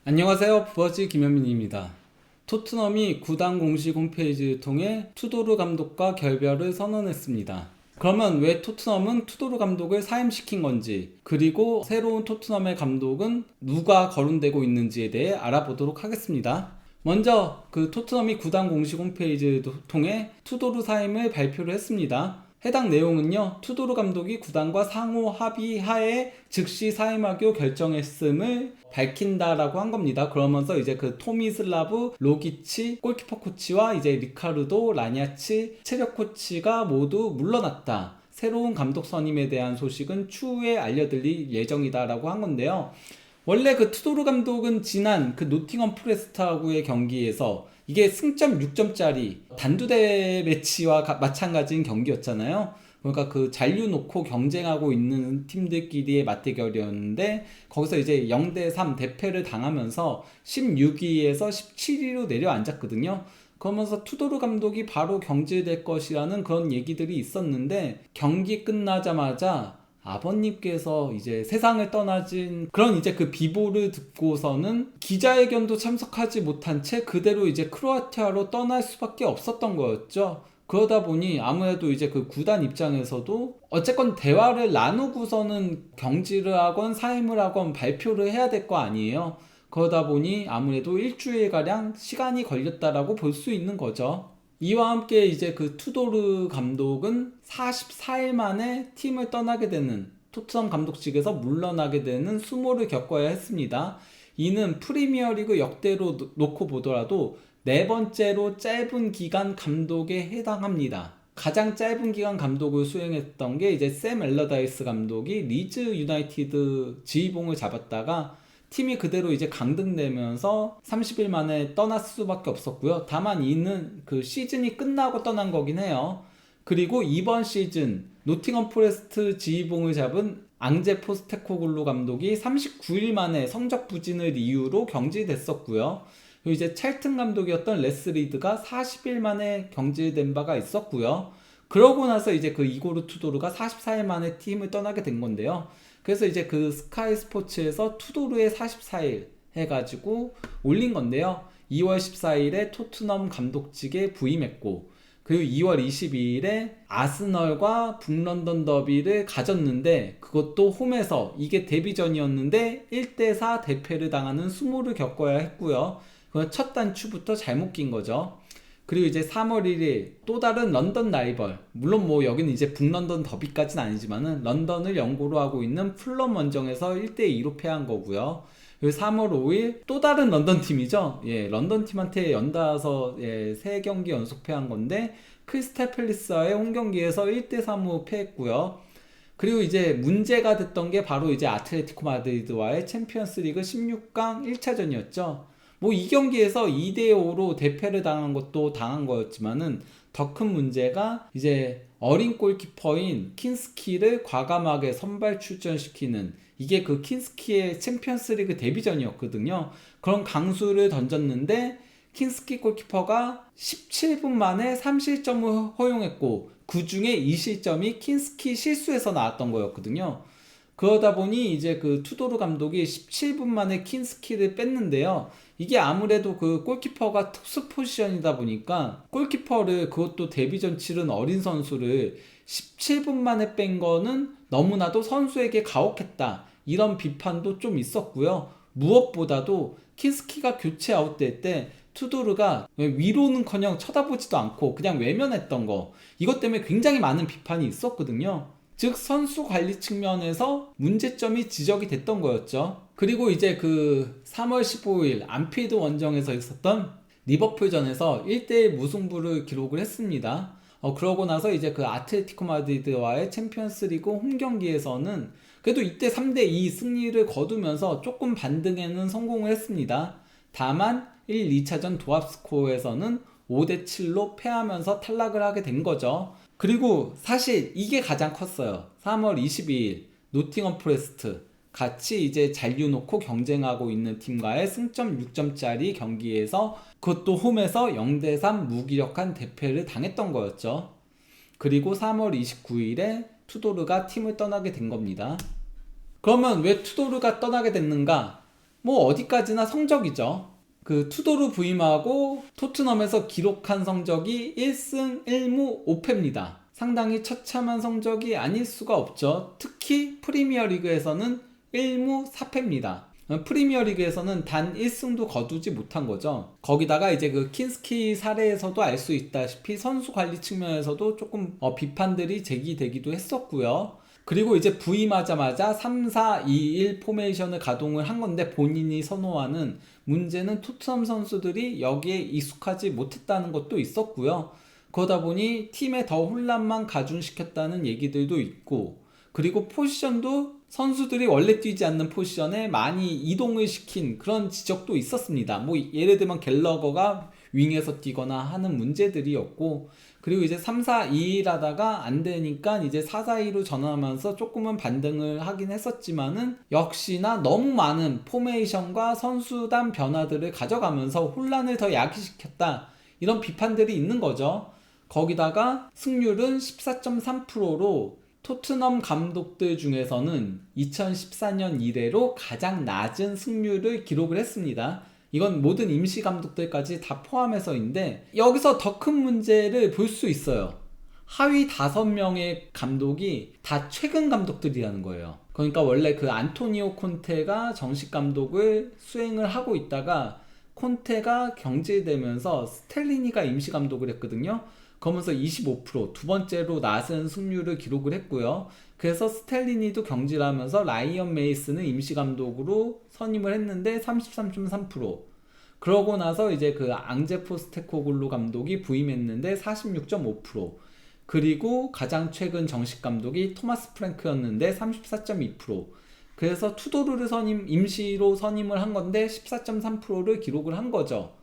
안녕하세요. 부버지 김현민입니다. 토트넘이 구단 공식 홈페이지를 통해 투도르 감독과 결별을 선언했습니다. 그러면 왜 토트넘은 투도르 감독을 사임시킨 건지, 그리고 새로운 토트넘의 감독은 누가 거론되고 있는지에 대해 알아보도록 하겠습니다. 먼저 토트넘이 구단 공식 홈페이지를 통해 투도르 사임을 발표를 했습니다. 해당 내용은요, 투도르 감독이 구단과 상호 합의하에 즉시 사임하기로 결정했음을 밝힌다라고 한 겁니다. 그러면서 이제 토미슬라브 로기치 골키퍼 코치와 이제 리카르도 라냐치 체력 코치가 모두 물러났다. 새로운 감독 선임에 대한 소식은 추후에 알려드릴 예정이다라고 한 건데요. 원래 투도르 감독은 지난 노팅엄 포레스트하고의 경기에서 이게 승점 6점짜리 단두대 매치와 마찬가지인 경기였잖아요. 그러니까 잔류 놓고 경쟁하고 있는 팀들끼리의 맞대결이었는데, 거기서 이제 0대3 대패를 당하면서 16위에서 17위로 내려앉았거든요. 그러면서 투도르 감독이 바로 경질될 것이라는 그런 얘기들이 있었는데, 경기 끝나자마자 아버님께서 이제 세상을 떠나진 그런 이제 비보를 듣고서는 기자회견도 참석하지 못한 채 그대로 이제 크로아티아로 떠날 수밖에 없었던 거였죠. 그러다 보니 아무래도 이제 구단 입장에서도 어쨌건 대화를 나누고서는 경질을 하건 사임을 하건 발표를 해야 될 거 아니에요. 그러다 보니 아무래도 일주일가량 시간이 걸렸다라고 볼 수 있는 거죠. 이와 함께 이제 투도르 감독은 44일 만에 팀을 떠나게 되는, 토트넘 감독직에서 물러나게 되는 수모를 겪어야 했습니다. 이는 프리미어리그 역대로 놓고 보더라도 네 번째로 짧은 기간 감독에 해당합니다. 가장 짧은 기간 감독을 수행했던 게 이제 샘 엘러다이스 감독이 리즈 유나이티드 지휘봉을 잡았다가 팀이 그대로 이제 강등되면서 30일 만에 떠날 수밖에 없었고요. 다만 이는 시즌이 끝나고 떠난 거긴 해요. 그리고 이번 시즌 노팅엄 포레스트 지휘봉을 잡은 앙제 포스테코글루 감독이 39일 만에 성적 부진을 이유로 경질됐었고요. 그리고 이제 찰튼 감독이었던 레스 리드가 40일 만에 경질된 바가 있었고요. 그러고 나서 이제 이고르 투도르가 44일 만에 팀을 떠나게 된 건데요. 그래서 이제 스카이 스포츠에서 투도르의 44일 해가지고 올린 건데요. 2월 14일에 토트넘 감독직에 부임했고, 그리고 2월 22일에 아스널과 북런던 더비를 가졌는데, 그것도 홈에서 이게 데뷔전이었는데 1대4 대패를 당하는 수모를 겪어야 했고요. 그건 첫 단추부터 잘못 낀 거죠. 그리고 이제 3월 1일 또 다른 런던 라이벌, 물론 여기는 이제 북런던 더비까지는 아니지만은 런던을 연고로 하고 있는 풀럼 원정에서 1대2로 패한 거고요. 그리고 3월 5일 또 다른 런던 팀이죠. 런던 팀한테 연달아서 3경기 연속 패한 건데, 크리스탈 팰리스와의 홈경기에서 1대3으로 패했고요. 그리고 이제 문제가 됐던 게 바로 이제 아틀레티코 마드리드와의 챔피언스리그 16강 1차전이었죠. 이 경기에서 2대5로 대패를 당한 것도 당한 거였지만은, 더 큰 문제가 이제 어린 골키퍼인 킨스키를 과감하게 선발 출전시키는, 이게 킨스키의 챔피언스리그 데뷔전이었거든요. 그런 강수를 던졌는데 킨스키 골키퍼가 17분 만에 3실점을 허용했고, 그 중에 2실점이 킨스키 실수에서 나왔던 거였거든요. 그러다 보니 이제 투도르 감독이 17분 만에 킨스키를 뺐는데요. 이게 아무래도 골키퍼가 특수 포지션이다 보니까, 골키퍼를, 그것도 데뷔전 치른 어린 선수를 17분 만에 뺀 거는 너무나도 선수에게 가혹했다, 이런 비판도 좀 있었고요. 무엇보다도 킨스키가 교체 아웃될 때 투도르가 위로는커녕 쳐다보지도 않고 그냥 외면했던 거, 이것 때문에 굉장히 많은 비판이 있었거든요. 즉 선수 관리 측면에서 문제점이 지적이 됐던 거였죠. 그리고 이제 3월 15일 안필드 원정에서 있었던 리버풀전에서 1대1 무승부를 기록을 했습니다. 그러고 나서 이제 아틀레티코 마드리드와의 챔피언스리그 홈경기에서는 그래도 이때 3대2 승리를 거두면서 조금 반등에는 성공을 했습니다. 다만 1, 2차전 도합 스코어에서는 5대7로 패하면서 탈락을 하게 된 거죠. 그리고 사실 이게 가장 컸어요. 3월 22일 노팅엄 포레스트, 같이 이제 잔류 놓고 경쟁하고 있는 팀과의 승점 6점짜리 경기에서, 그것도 홈에서 0대3 무기력한 대패를 당했던 거였죠. 그리고 3월 29일에 투도르가 팀을 떠나게 된 겁니다. 그러면 왜 투도르가 떠나게 됐는가? 뭐 어디까지나 성적이죠. 그 투도르 부임하고 토트넘에서 기록한 성적이 1승 1무 5패입니다. 상당히 처참한 성적이 아닐 수가 없죠. 특히 프리미어리그에서는 1무 4패입니다. 프리미어리그에서는 단 1승도 거두지 못한 거죠. 거기다가 이제 그 킨스키 사례에서도 알 수 있다시피 선수 관리 측면에서도 조금 비판들이 제기되기도 했었고요. 그리고 이제 부임하자마자 3-4-2-1 포메이션을 가동을 한 건데 본인이 선호하는, 문제는 토트넘 선수들이 여기에 익숙하지 못했다는 것도 있었고요. 그러다 보니 팀에 더 혼란만 가중시켰다는 얘기들도 있고, 그리고 포지션도 선수들이 원래 뛰지 않는 포지션에 많이 이동을 시킨 그런 지적도 있었습니다. 뭐 예를 들면 갤러거가 윙에서 뛰거나 하는 문제들이었고, 그리고 이제 3-4-2-1 하다가 안 되니까 이제 4-4-2로 전환하면서 조금은 반등을 하긴 했었지만은 역시나 너무 많은 포메이션과 선수단 변화들을 가져가면서 혼란을 더 야기시켰다, 이런 비판들이 있는 거죠. 거기다가 승률은 14.3%로 토트넘 감독들 중에서는 2014년 이래로 가장 낮은 승률을 기록을 했습니다. 이건 모든 임시 감독들까지 다 포함해서인데, 여기서 더 큰 문제를 볼 수 있어요. 하위 5명의 감독이 다 최근 감독들이라는 거예요. 그러니까 원래 그 안토니오 콘테가 정식 감독을 수행을 하고 있다가 콘테가 경질되면서 스텔리니가 임시 감독을 했거든요. 그러면서 25%, 두 번째로 낮은 승률을 기록을 했고요. 그래서 스텔리니도 경질하면서 라이언 메이스는 임시 감독으로 선임을 했는데 33.3%. 그러고 나서 이제 그 앙제 포스테코글루 감독이 부임했는데 46.5%. 그리고 가장 최근 정식 감독이 토마스 프랭크였는데 34.2%. 그래서 투도르를 임시로 선임을 한 건데 14.3%를 기록을 한 거죠.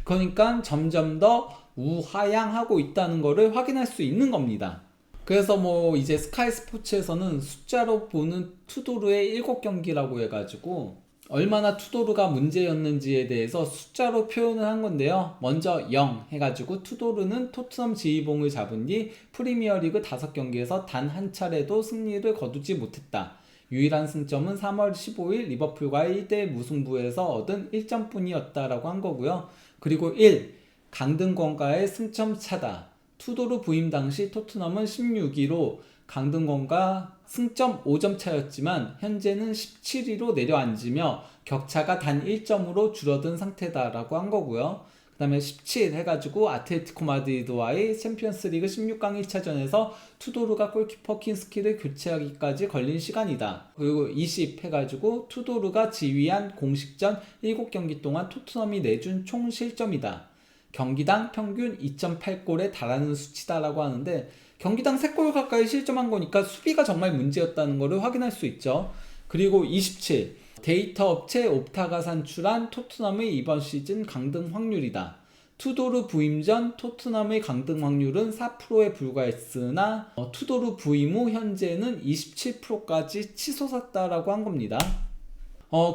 그러니까 점점 더 우하향하고 있다는 것을 확인할 수 있는 겁니다. 그래서 뭐 이제 스카이 스포츠에서는 숫자로 보는 투도르의 7경기라고 해가지고 얼마나 투도르가 문제였는지에 대해서 숫자로 표현을 한 건데요. 먼저 0 해가지고 투도르는 토트넘 지휘봉을 잡은 뒤 프리미어리그 5경기에서 단 한 차례도 승리를 거두지 못했다. 유일한 승점은 3월 15일 리버풀과의 1대 무승부에서 얻은 1점뿐이었다라고 한 거고요. 그리고 1. 강등권과의 승점 차다. 투도르 부임 당시 토트넘은 16위로 강등권과 승점 5점 차였지만 현재는 17위로 내려앉으며 격차가 단 1점으로 줄어든 상태다라고 한 거고요. 그 다음에 17 해가지고 아틀레티코 마드리드와의 챔피언스리그 16강 1차전에서 투도르가 골키퍼 킨스키를 교체하기까지 걸린 시간이다. 그리고 20 해가지고 투도르가 지휘한 공식전 7경기 동안 토트넘이 내준 총 실점이다. 경기당 평균 2.8골에 달하는 수치다라고 하는데, 경기당 3골 가까이 실점한 거니까 수비가 정말 문제였다는 것을 확인할 수 있죠. 그리고 27. 데이터 업체 옵타가 산출한 토트넘의 이번 시즌 강등 확률이다. 투도르 부임 전 토트넘의 강등 확률은 4%에 불과했으나 투도르 부임 후 현재는 27%까지 치솟았다라고 한 겁니다.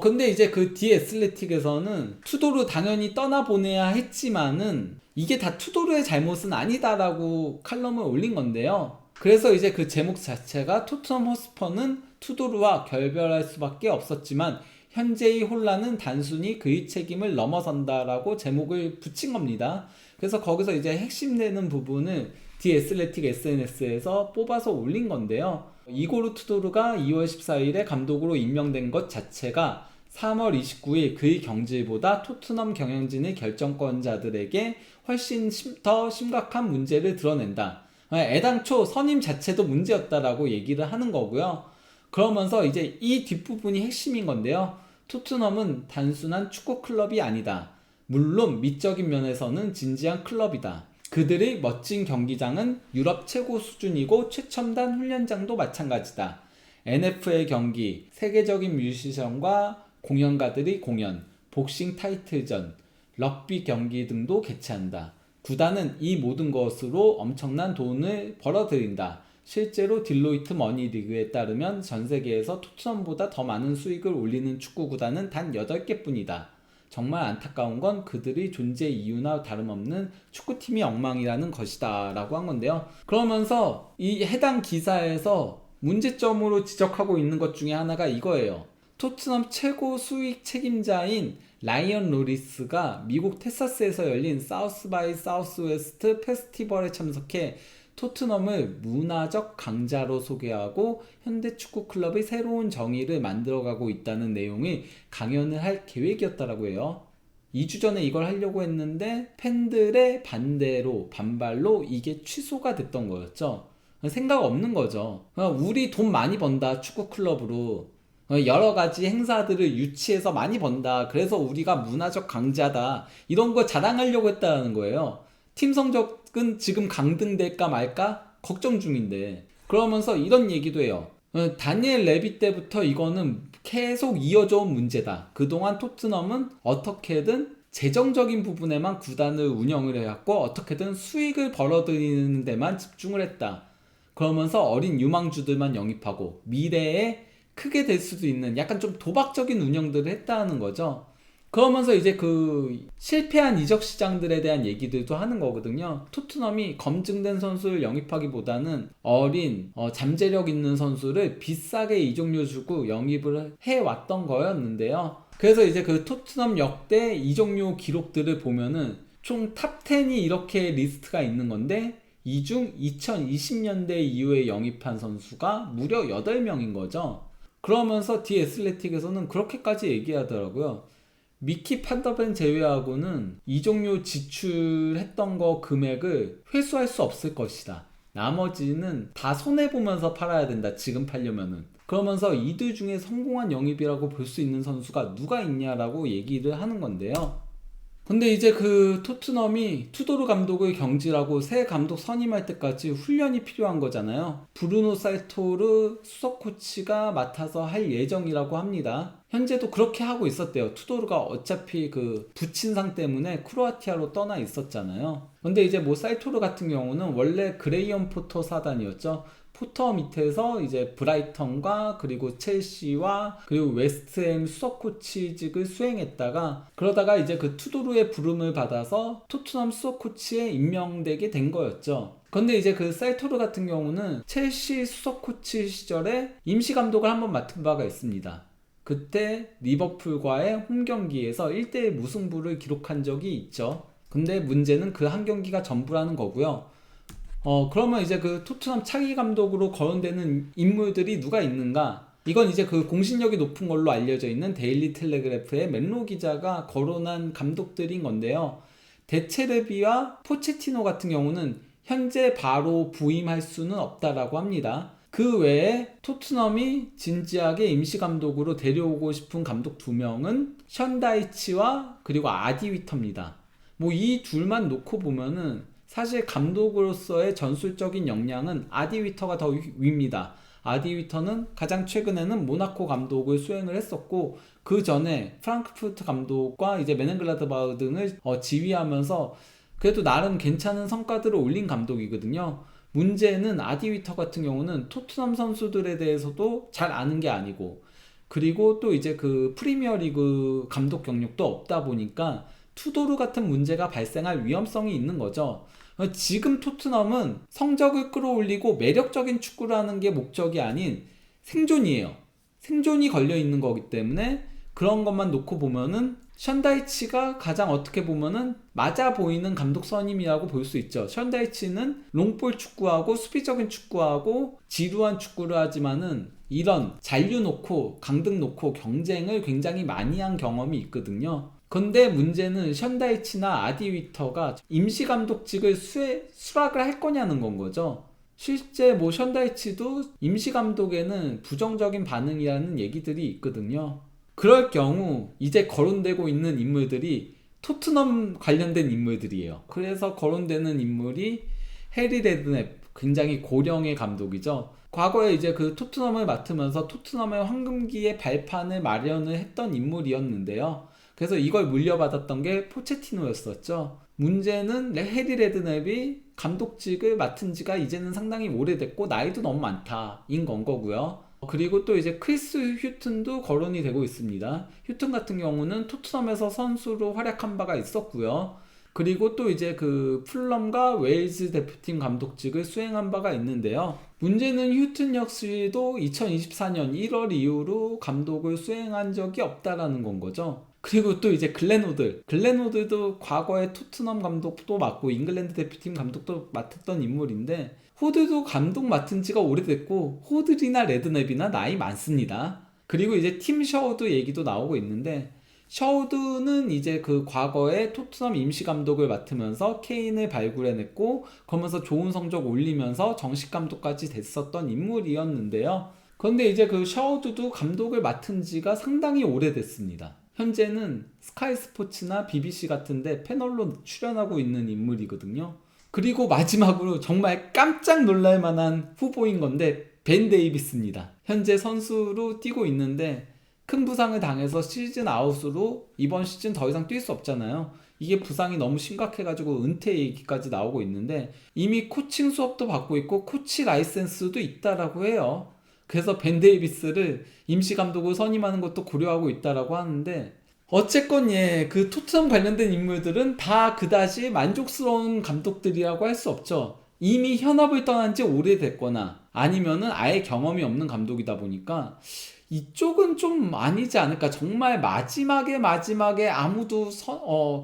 근데 이제 그 디애슬레틱에서는 투도르 당연히 떠나보내야 했지만은 이게 다 투도르의 잘못은 아니다라고 칼럼을 올린 건데요. 그래서 이제 그 제목 자체가 토트넘 허스퍼는 투도르와 결별할 수밖에 없었지만 현재의 혼란은 단순히 그의 책임을 넘어선다라고 제목을 붙인 겁니다. 그래서 거기서 이제 핵심되는 부분을 디애슬레틱 SNS에서 뽑아서 올린 건데요. 이고르 투도르가 2월 14일에 감독으로 임명된 것 자체가 3월 29일 그의 경질보다 토트넘 경영진의 결정권자들에게 훨씬 더 심각한 문제를 드러낸다. 애당초 선임 자체도 문제였다라고 얘기를 하는 거고요. 그러면서 이제 이 뒷부분이 핵심인 건데요. 토트넘은 단순한 축구 클럽이 아니다. 물론 미적인 면에서는 진지한 클럽이다. 그들의 멋진 경기장은 유럽 최고 수준이고 최첨단 훈련장도 마찬가지다. NFL 경기, 세계적인 뮤지션과 공연가들이 공연, 복싱 타이틀전, 럭비 경기 등도 개최한다. 구단은 이 모든 것으로 엄청난 돈을 벌어들인다. 실제로 딜로이트 머니리그에 따르면 전 세계에서 토트넘보다 더 많은 수익을 올리는 축구 구단은 단 8개뿐이다. 정말 안타까운 건 그들의 존재 이유나 다름없는 축구팀이 엉망이라는 것이다 라고 한 건데요. 그러면서 이 해당 기사에서 문제점으로 지적하고 있는 것 중에 하나가 이거예요. 토트넘 최고 수익 책임자인 라이언 로리스가 미국 텍사스에서 열린 사우스 바이 사우스웨스트 페스티벌에 참석해 토트넘을 문화적 강자로 소개하고 현대 축구 클럽의 새로운 정의를 만들어가고 있다는 내용의 강연을 할 계획이었다라고 해요. 2주 전에 이걸 하려고 했는데 팬들의 반발로 이게 취소가 됐던 거였죠. 생각 없는 거죠. 우리 돈 많이 번다, 축구 클럽으로. 여러 가지 행사들을 유치해서 많이 번다. 그래서 우리가 문화적 강자다. 이런 거 자랑하려고 했다는 거예요. 팀 성적은 지금 강등될까 말까 걱정 중인데. 그러면서 이런 얘기도 해요. 다니엘 레비 때부터 이거는 계속 이어져 온 문제다. 그동안 토트넘은 어떻게든 재정적인 부분에만 구단을 운영을 해왔고 어떻게든 수익을 벌어들이는 데만 집중을 했다. 그러면서 어린 유망주들만 영입하고 미래에 크게 될 수도 있는 약간 좀 도박적인 운영들을 했다는 거죠. 그러면서 이제 그 실패한 이적 시장들에 대한 얘기들도 하는 거거든요. 토트넘이 검증된 선수를 영입하기보다는 어린 잠재력 있는 선수를 비싸게 이적료 주고 영입을 해왔던 거였는데요. 그래서 이제 그 토트넘 역대 이적료 기록들을 보면은 총 탑10이 이렇게 리스트가 있는 건데 이 중 2020년대 이후에 영입한 선수가 무려 8명인 거죠. 그러면서 디 애슬레틱에서는 그렇게까지 얘기하더라고요. 미키 판더벤 제외하고는 이적료 지출했던 거 금액을 회수할 수 없을 것이다. 나머지는 다 손해보면서 팔아야 된다. 지금 팔려면은. 그러면서 이들 중에 성공한 영입이라고 볼 수 있는 선수가 누가 있냐라고 얘기를 하는 건데요. 근데 이제 그 토트넘이 투도르 감독을 경질하고 새 감독 선임할 때까지 훈련이 필요한 거잖아요. 브루노 살토르 수석 코치가 맡아서 할 예정이라고 합니다. 현재도 그렇게 하고 있었대요. 투도르가 어차피 그 부친상 때문에 크로아티아로 떠나 있었잖아요. 근데 이제 뭐 살토르 같은 경우는 원래 그레이엄 포터 사단이었죠. 포터 밑에서 이제 브라이턴과 그리고 첼시와 그리고 웨스트햄 수석 코치직을 수행했다가 그러다가 이제 그 투도르의 부름을 받아서 토트넘 수석 코치에 임명되게 된 거였죠. 근데 이제 그 살토르 같은 경우는 첼시 수석 코치 시절에 임시 감독을 한번 맡은 바가 있습니다. 그때 리버풀과의 홈 경기에서 1대1 무승부를 기록한 적이 있죠. 근데 문제는 그 한 경기가 전부라는 거고요. 그러면 이제 그 토트넘 차기 감독으로 거론되는 인물들이 누가 있는가? 이건 이제 그 공신력이 높은 걸로 알려져 있는 데일리 텔레그래프의 맨로 기자가 거론한 감독들인 건데요. 데체르비와 포체티노 같은 경우는 현재 바로 부임할 수는 없다라고 합니다. 그 외에 토트넘이 진지하게 임시 감독으로 데려오고 싶은 감독 2명은 션다이치와 그리고 아디위터입니다. 뭐 이 둘만 놓고 보면은 사실 감독으로서의 전술적인 역량은 아디위터가 더 위입니다. 아디위터는 가장 최근에는 모나코 감독을 수행을 했었고 그 전에 프랑크푸르트 감독과 이제 메넨글라드바흐 등을 지휘하면서 그래도 나름 괜찮은 성과들을 올린 감독이거든요. 문제는 아디위터 같은 경우는 토트넘 선수들에 대해서도 잘 아는 게 아니고 그리고 또 이제 그 프리미어리그 감독 경력도 없다 보니까 투도르 같은 문제가 발생할 위험성이 있는 거죠. 지금 토트넘은 성적을 끌어올리고 매력적인 축구를 하는 게 목적이 아닌 생존이에요. 생존이 걸려 있는 거기 때문에 그런 것만 놓고 보면은 션다이치가 가장 어떻게 보면은 맞아 보이는 감독 선임이라고 볼 수 있죠. 션다이치는 롱볼 축구하고 수비적인 축구하고 지루한 축구를 하지만은 이런 잔류 놓고 강등 놓고 경쟁을 굉장히 많이 한 경험이 있거든요. 근데 문제는 션다이치나 아디위터가 임시감독직을 수락을 할 거냐는 건 거죠. 실제 뭐 션다이치도 임시감독에는 부정적인 반응이라는 얘기들이 있거든요. 그럴 경우 이제 거론되고 있는 인물들이 토트넘 관련된 인물들이에요. 그래서 거론되는 인물이 해리 레드넵, 굉장히 고령의 감독이죠. 과거에 이제 그 토트넘을 맡으면서 토트넘의 황금기의 발판을 마련을 했던 인물이었는데요. 그래서 이걸 물려받았던 게 포체티노였었죠. 문제는 해리 레드넵이 감독직을 맡은 지가 이제는 상당히 오래됐고 나이도 너무 많다인 건 거고요. 그리고 또 이제 크리스 휴튼도 거론이 되고 있습니다. 휴튼 같은 경우는 토트넘에서 선수로 활약한 바가 있었고요. 그리고 또 이제 그 풀럼과 웨일즈 대표팀 감독직을 수행한 바가 있는데요. 문제는 휴튼 역시도 2024년 1월 이후로 감독을 수행한 적이 없다라는 건 거죠. 그리고 또 이제 글렌 호들도 과거에 토트넘 감독도 맡고 잉글랜드 대표팀 감독도 맡았던 인물인데, 호들도 감독 맡은 지가 오래됐고 호들이나 레드냅이나 나이 많습니다. 그리고 이제 팀 셔우드 얘기도 나오고 있는데, 셔우드는 이제 그 과거에 토트넘 임시 감독을 맡으면서 케인을 발굴해냈고 그러면서 좋은 성적 올리면서 정식 감독까지 됐었던 인물이었는데요. 그런데 이제 그 셔우드도 감독을 맡은 지가 상당히 오래됐습니다. 현재는 스카이 스포츠나 BBC 같은데 패널로 출연하고 있는 인물이거든요. 그리고 마지막으로 정말 깜짝 놀랄 만한 후보인 건데, 벤 데이비스입니다. 현재 선수로 뛰고 있는데 큰 부상을 당해서 시즌 아웃으로 이번 시즌 더 이상 뛸 수 없잖아요. 이게 부상이 너무 심각해가지고 은퇴 얘기까지 나오고 있는데, 이미 코칭 수업도 받고 있고 코치 라이센스도 있다라고 해요. 그래서 벤 데이비스를 임시 감독으로 선임하는 것도 고려하고 있다라고 하는데, 어쨌건 그 토트넘 관련된 인물들은 다 그다지 만족스러운 감독들이라고 할 수 없죠. 이미 현업을 떠난 지 오래됐거나 아니면은 아예 경험이 없는 감독이다 보니까 이쪽은 좀 아니지 않을까. 정말 마지막에 아무도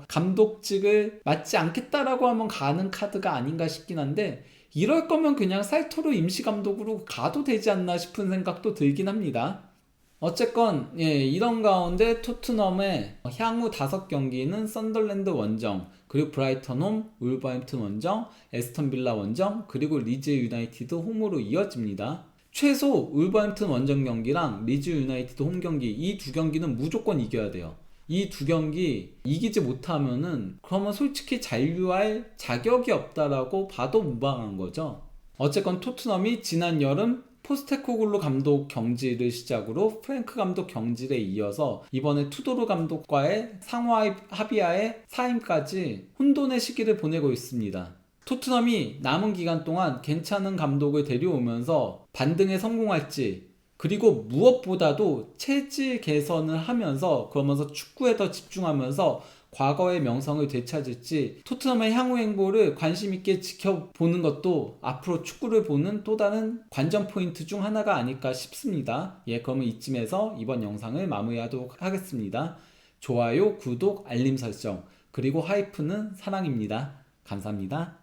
감독직을 맡지 않겠다라고 하면 가는 카드가 아닌가 싶긴 한데, 이럴 거면 그냥 살토로 임시 감독으로 가도 되지 않나 싶은 생각도 들긴 합니다. 어쨌건 이런 가운데 토트넘의 향후 5경기는 썬더랜드 원정, 그리고 브라이턴 홈, 울버햄튼 원정, 에스턴 빌라 원정, 그리고 리즈 유나이티드 홈으로 이어집니다. 최소 울버햄튼 원정 경기랑 리즈 유나이티드 홈 경기, 이 두 경기는 무조건 이겨야 돼요. 이 두 경기 이기지 못하면은 그러면 솔직히 잔류할 자격이 없다라고 봐도 무방한 거죠. 어쨌건 토트넘이 지난 여름 포스테코글루 감독 경질을 시작으로 프랭크 감독 경질에 이어서 이번에 투도르 감독과의 상호 합의하에 사임까지 혼돈의 시기를 보내고 있습니다. 토트넘이 남은 기간 동안 괜찮은 감독을 데려오면서 반등에 성공할지, 그리고 무엇보다도 체질 개선을 하면서 그러면서 축구에 더 집중하면서 과거의 명성을 되찾을지, 토트넘의 향후 행보를 관심 있게 지켜보는 것도 앞으로 축구를 보는 또 다른 관전 포인트 중 하나가 아닐까 싶습니다. 그러면 이쯤에서 이번 영상을 마무리하도록 하겠습니다. 좋아요, 구독, 알림 설정, 그리고 하이프는 사랑입니다. 감사합니다.